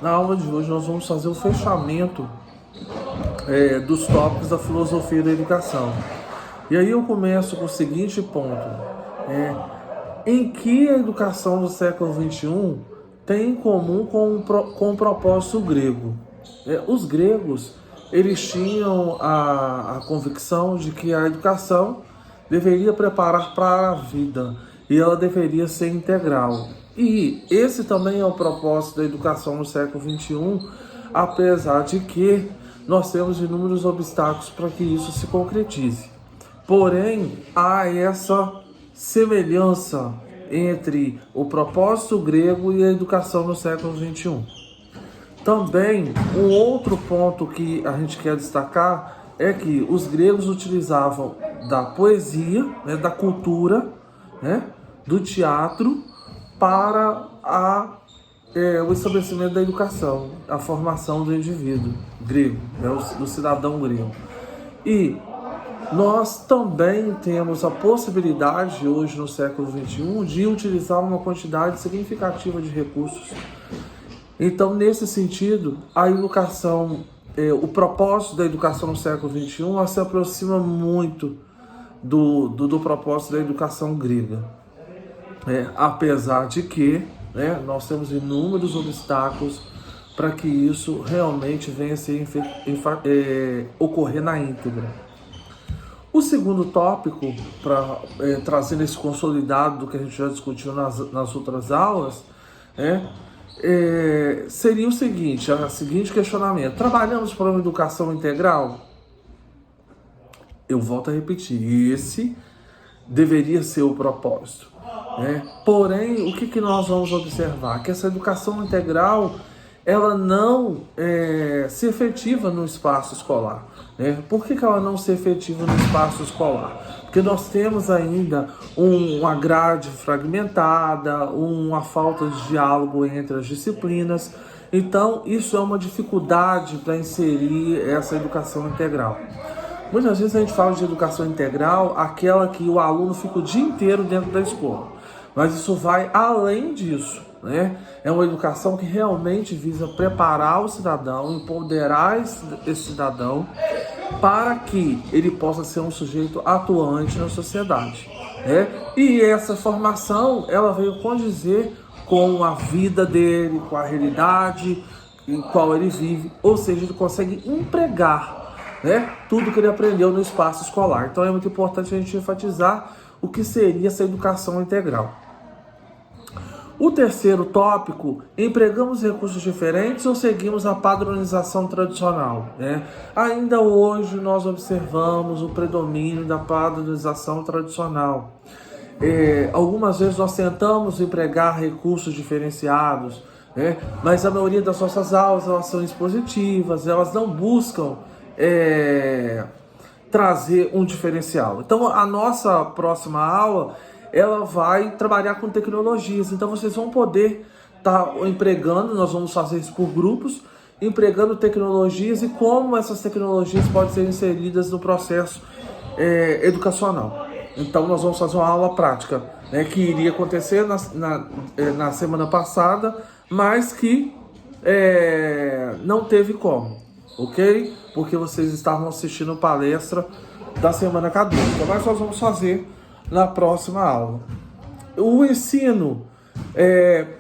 Na aula de hoje nós vamos fazer o fechamento dos tópicos da filosofia da educação. E aí eu começo com o seguinte ponto: em que a educação do século XXI tem em comum com o propósito grego? Os gregos, eles tinham a convicção de que a educação deveria preparar para a vida e ela deveria ser integral. E esse também é o propósito da educação no século XXI, apesar de que nós temos inúmeros obstáculos para que isso se concretize. Porém, há essa semelhança entre o propósito grego e a educação no século XXI. Também, um outro ponto que a gente quer destacar é que os gregos utilizavam da poesia, da cultura, do teatro, para o estabelecimento da educação, a formação do indivíduo grego, do cidadão grego. E nós também temos a possibilidade, hoje no século XXI, de utilizar uma quantidade significativa de recursos. Então, nesse sentido, a educação, o propósito da educação no século XXI se aproxima muito do propósito da educação grega. Apesar de que nós temos inúmeros obstáculos para que isso realmente venha a ser ocorrer na íntegra. O segundo tópico, trazendo esse consolidado do que a gente já discutiu nas outras aulas, seria o seguinte questionamento: trabalhamos para uma educação integral? Eu volto a repetir, esse deveria ser o propósito. Porém, o que nós vamos observar? Que essa educação integral, ela não se efetiva no espaço escolar. Por que ela não se efetiva no espaço escolar? Porque nós temos ainda uma grade fragmentada, uma falta de diálogo entre as disciplinas. Então, isso é uma dificuldade para inserir essa educação integral. Muitas vezes a gente fala de educação integral, aquela que o aluno fica o dia inteiro dentro da escola. Mas isso vai além disso. É uma educação que realmente visa preparar o cidadão, empoderar esse cidadão para que ele possa ser um sujeito atuante na sociedade. E essa formação, ela veio condizer com a vida dele, com a realidade em qual ele vive, ou seja, ele consegue empregar tudo que ele aprendeu no espaço escolar. Então é muito importante a gente enfatizar o que seria essa educação integral. O terceiro tópico: empregamos recursos diferentes ou seguimos a padronização tradicional? Ainda hoje nós observamos o predomínio da padronização tradicional. Algumas vezes nós tentamos empregar recursos diferenciados, mas a maioria das nossas aulas, elas são expositivas, elas não buscam trazer um diferencial. Então, a nossa próxima aula, ela vai trabalhar com tecnologias. Então, vocês vão poder estar empregando, nós vamos fazer isso por grupos, empregando tecnologias e como essas tecnologias podem ser inseridas no processo educacional. Então, nós vamos fazer uma aula prática, que iria acontecer na semana passada, mas que não teve como, ok? Porque vocês estavam assistindo palestra da semana acadêmica, mas nós vamos fazer na próxima aula. O ensino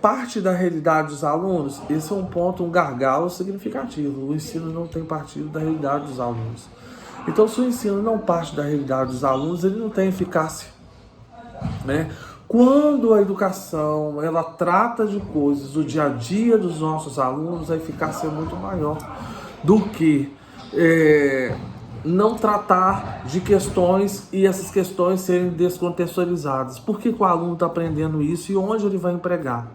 parte da realidade dos alunos. Esse é um ponto, um gargalo significativo. O ensino não tem partido da realidade dos alunos. Então, se o ensino não parte da realidade dos alunos, ele não tem eficácia. Quando a educação ela trata de coisas do dia a dia dos nossos alunos, a eficácia é muito maior do que não tratar de questões e essas questões serem descontextualizadas. Por que o aluno está aprendendo isso e onde ele vai empregar?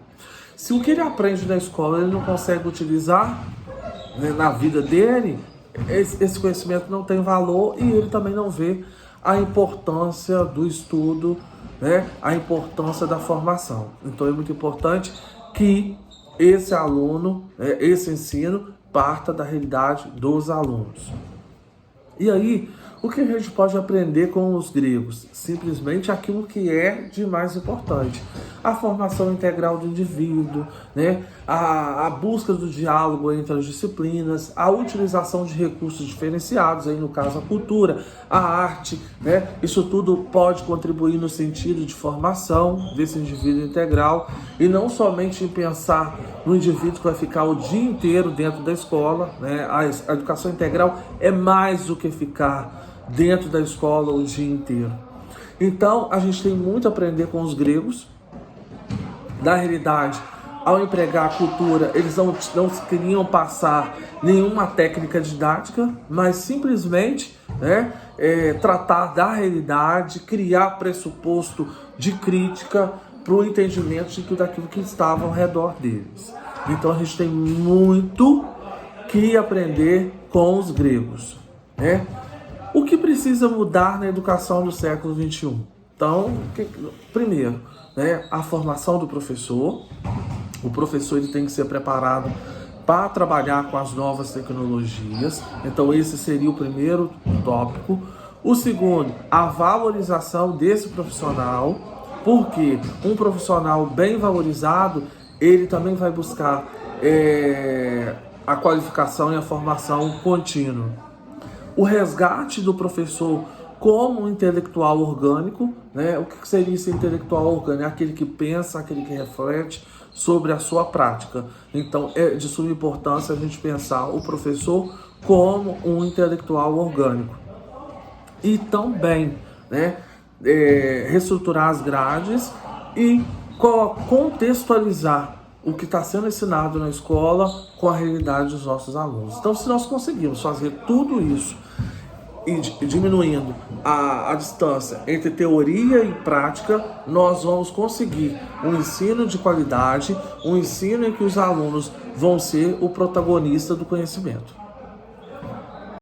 Se o que ele aprende na escola ele não consegue utilizar na vida dele, esse conhecimento não tem valor e ele também não vê a importância do estudo, a importância da formação. Então é muito importante que esse aluno, esse ensino, parta da realidade dos alunos. E aí, O que a gente pode aprender com os gregos? Simplesmente aquilo que é de mais importante. A formação integral do indivíduo, né? A busca do diálogo entre as disciplinas, a utilização de recursos diferenciados, aí no caso a cultura, a arte, né? Isso tudo pode contribuir no sentido de formação desse indivíduo integral e não somente em pensar no indivíduo que vai ficar o dia inteiro dentro da escola, né? A educação integral é mais do que ficar dentro da escola o dia inteiro. Então, a gente tem muito a aprender com os gregos. Na realidade, ao empregar a cultura, eles não queriam passar nenhuma técnica didática, mas simplesmente, né, tratar da realidade, criar pressuposto de crítica para o entendimento de tudo aquilo que estava ao redor deles. Então, a gente tem muito que aprender com os gregos, né? O que precisa mudar na educação do século XXI? Então, primeiro, né, a formação do professor. O professor ele tem que ser preparado para trabalhar com as novas tecnologias. Então, esse seria o primeiro tópico. O segundo, a valorização desse profissional, porque um profissional bem valorizado, ele também vai buscar a qualificação e a formação contínua. O resgate do professor como um intelectual orgânico, né? O que seria esse intelectual orgânico? É aquele que pensa, aquele que reflete sobre a sua prática. Então, é de suma importância a gente pensar o professor como um intelectual orgânico. E também, né, reestruturar as grades e contextualizar o que está sendo ensinado na escola com a realidade dos nossos alunos. Então, se nós conseguirmos fazer tudo isso e diminuindo a distância entre teoria e prática, nós vamos conseguir um ensino de qualidade, um ensino em que os alunos vão ser o protagonista do conhecimento.